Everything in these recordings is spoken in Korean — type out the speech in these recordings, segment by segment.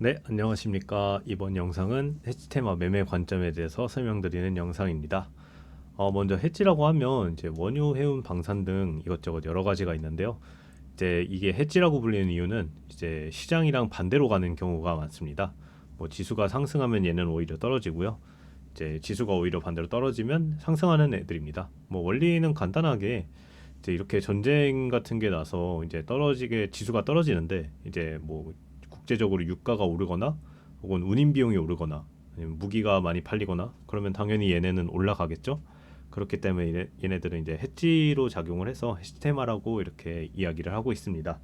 네, 안녕하십니까. 이번 영상은 해지 테마 매매 관점에 대해서 설명드리는 영상입니다. 먼저 해지라고 하면 이제 원유, 해운, 방산 등 이것저것 여러 가지가 있는데요. 이제 이게 해지라고 불리는 이유는 이제 시장이랑 반대로 가는 경우가 많습니다. 뭐 지수가 상승하면 얘는 오히려 떨어지고요. 이제 지수가 오히려 반대로 떨어지면 상승하는 애들입니다. 뭐 원리는 간단하게 이제 이렇게 전쟁 같은 게 나서 이제 떨어지게 지수가 떨어지는데 이제 뭐 국제적으로 유가가 오르거나 혹은 운임 비용이 오르거나 아니면 무기가 많이 팔리거나 그러면 당연히 얘네는 올라가겠죠. 그렇기 때문에 얘네들은 이제 해지로 작용을 해서 해지테마라고 이렇게 이야기를 하고 있습니다.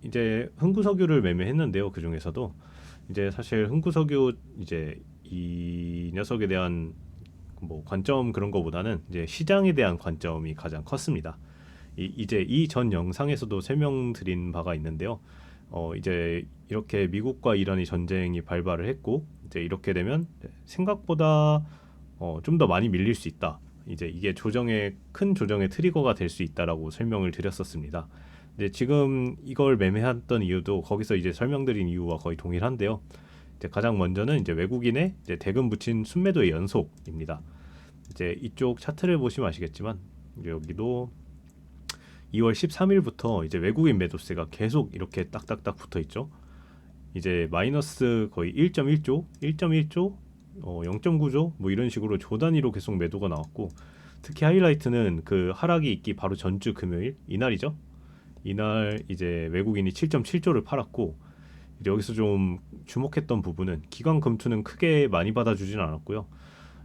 이제 흥구석유를 매매했는데요. 그 중에서도 이제 사실 흥구석유 이제 이 녀석에 대한 뭐 관점 그런 거보다는 이제 시장에 대한 관점이 가장 컸습니다. 이제 이 전 영상에서도 설명드린 바가 있는데요. 이제 이렇게 미국과 이란이 전쟁이 발발을 했고 이제 이렇게 되면 생각보다 좀 더 많이 밀릴 수 있다. 이제 이게 큰 조정의 트리거가 될 수 있다라고 설명을 드렸었습니다. 이제 지금 이걸 매매했던 이유도 거기서 이제 설명드린 이유와 거의 동일한데요. 이제 가장 먼저는 이제 외국인의 이제 대금 붙인 순매도의 연속입니다. 이제 이쪽 차트를 보시면 아시겠지만 여기도 2월 13일부터 이제 외국인 매도세가 계속 이렇게 딱딱딱 붙어 있죠. 이제 마이너스 거의 1.1조, 1.1조, 0.9조 뭐 이런 식으로 조 단위로 계속 매도가 나왔고 특히 하이라이트는 그 하락이 있기 바로 전주 금요일 이날이죠. 이날 이제 외국인이 7.7조를 팔았고 이제 여기서 좀 주목했던 부분은 기관 금투는 크게 많이 받아주진 않았고요.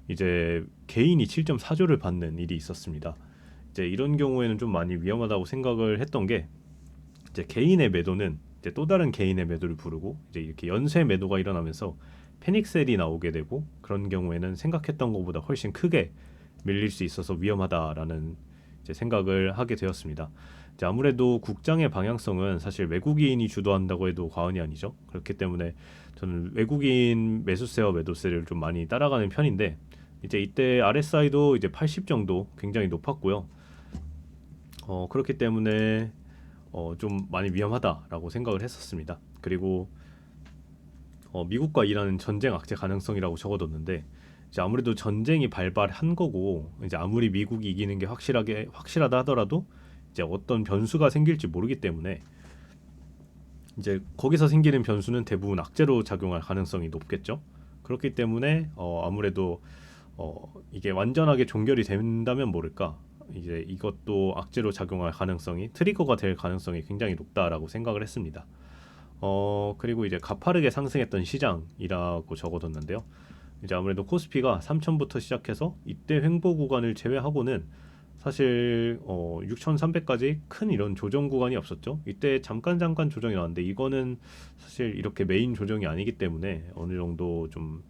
이제 개인이 7.4조를 받는 일이 있었습니다. 이제 이런 경우에는 좀 많이 위험하다고 생각을 했던 게 이제 개인의 매도는 이제 또 다른 개인의 매도를 부르고 이제 이렇게 연쇄 매도가 일어나면서 패닉셀이 나오게 되고 그런 경우에는 생각했던 것보다 훨씬 크게 밀릴 수 있어서 위험하다라는 이제 생각을 하게 되었습니다. 이제 아무래도 국장의 방향성은 사실 외국인이 주도한다고 해도 과언이 아니죠. 그렇기 때문에 저는 외국인 매수세와 매도세를 좀 많이 따라가는 편인데 이제 이때 RSI도 이제 80 정도 굉장히 높았고요. 그렇기 때문에 좀 많이 위험하다라고 생각을 했었습니다. 그리고 미국과 이란은 전쟁 악재 가능성이라고 적어뒀는데 이제 아무래도 전쟁이 발발한 거고 이제 아무리 미국이 이기는 게 확실하다 하더라도 이제 어떤 변수가 생길지 모르기 때문에 이제 거기서 생기는 변수는 대부분 악재로 작용할 가능성이 높겠죠. 그렇기 때문에 아무래도 이게 완전하게 종결이 된다면 모를까 이제 이것도 악재로 작용할 가능성이 트리거가 될 가능성이 굉장히 높다라고 생각을 했습니다. 그리고 이제 가파르게 상승했던 시장이라고 적어뒀는데요. 이제 아무래도 코스피가 3천부터 시작해서 이때 횡보 구간을 제외하고는 사실 6,300까지 큰 이런 조정 구간이 없었죠. 이때 잠깐 조정이 나왔는데 이거는 사실 이렇게 메인 조정이 아니기 때문에 어느 정도 좀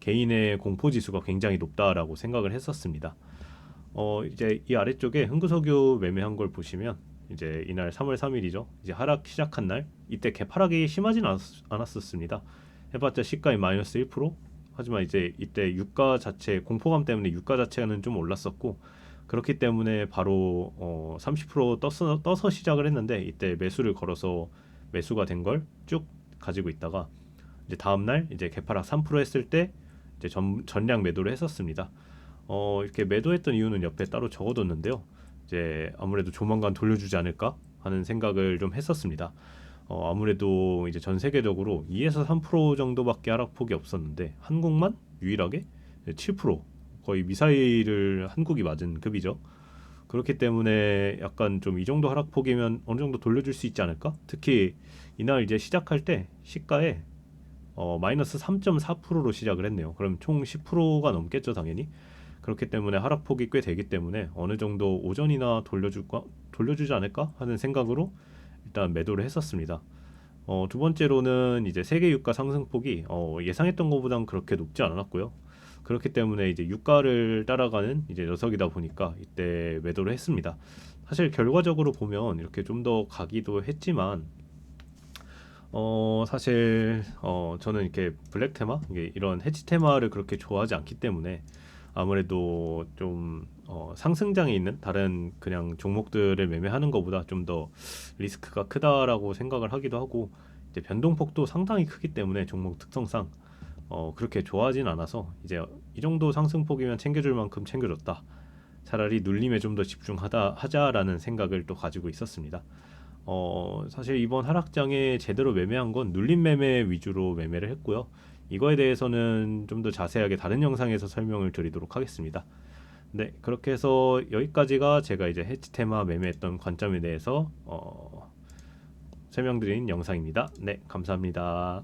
개인의 공포 지수가 굉장히 높다라고 생각을 했었습니다. 이제 이 아래쪽에 흥구석유 매매한 걸 보시면 이제 이날 3월 3일이죠. 이제 하락 시작한 날 이때 개파락이 심하진 않았었습니다. 해봤자 시가의 마이너스 1%. 하지만 이제 이때 유가 자체 공포감 때문에 유가 자체는 좀 올랐었고 그렇기 때문에 바로 30% 떠서 시작을 했는데 이때 매수를 걸어서 매수가 된 걸 쭉 가지고 있다가 이제 다음 날 이제 개파락 3% 했을 때 이제 전량 매도를 했었습니다. 이렇게 매도했던 이유는 옆에 따로 적어뒀는데요. 이제 아무래도 조만간 돌려주지 않을까 하는 생각을 좀 했었습니다. 아무래도 이제 전 세계적으로 2에서 3% 정도밖에 하락폭이 없었는데 한국만 유일하게 7% 거의 미사일을 한국이 맞은 급이죠. 그렇기 때문에 약간 좀 이 정도 하락폭이면 어느 정도 돌려줄 수 있지 않을까? 특히 이날 이제 시작할 때 시가에 마이너스 3.4%로 시작을 했네요. 그럼 총 10%가 넘겠죠, 당연히. 그렇기 때문에 하락폭이 꽤 되기 때문에 어느 정도 오전이나 돌려주지 않을까 하는 생각으로 일단 매도를 했었습니다. 두 번째로는 이제 세계 유가 상승폭이 예상했던 것보다는 그렇게 높지 않았고요. 그렇기 때문에 이제 유가를 따라가는 이제 녀석이다 보니까 이때 매도를 했습니다. 사실 결과적으로 보면 이렇게 좀 더 가기도 했지만 사실 저는 이렇게 블랙 테마 이런 해지 테마를 그렇게 좋아하지 않기 때문에 아무래도 좀 상승장에 있는 다른 그냥 종목들을 매매하는 것보다 좀 더 리스크가 크다라고 생각을 하기도 하고 이제 변동폭도 상당히 크기 때문에 종목 특성상 그렇게 좋아하진 않아서 이제 이 정도 상승폭이면 챙겨줄 만큼 챙겨줬다. 차라리 눌림에 좀 더 집중하다 하자라는 생각을 또 가지고 있었습니다. 사실 이번 하락장에 제대로 매매한 건 눌림 매매 위주로 매매를 했고요. 이거에 대해서는 좀 더 자세하게 다른 영상에서 설명을 드리도록 하겠습니다. 네, 그렇게 해서 여기까지가 제가 이제 해치 테마 매매했던 관점에 대해서 설명드린 영상입니다. 네, 감사합니다.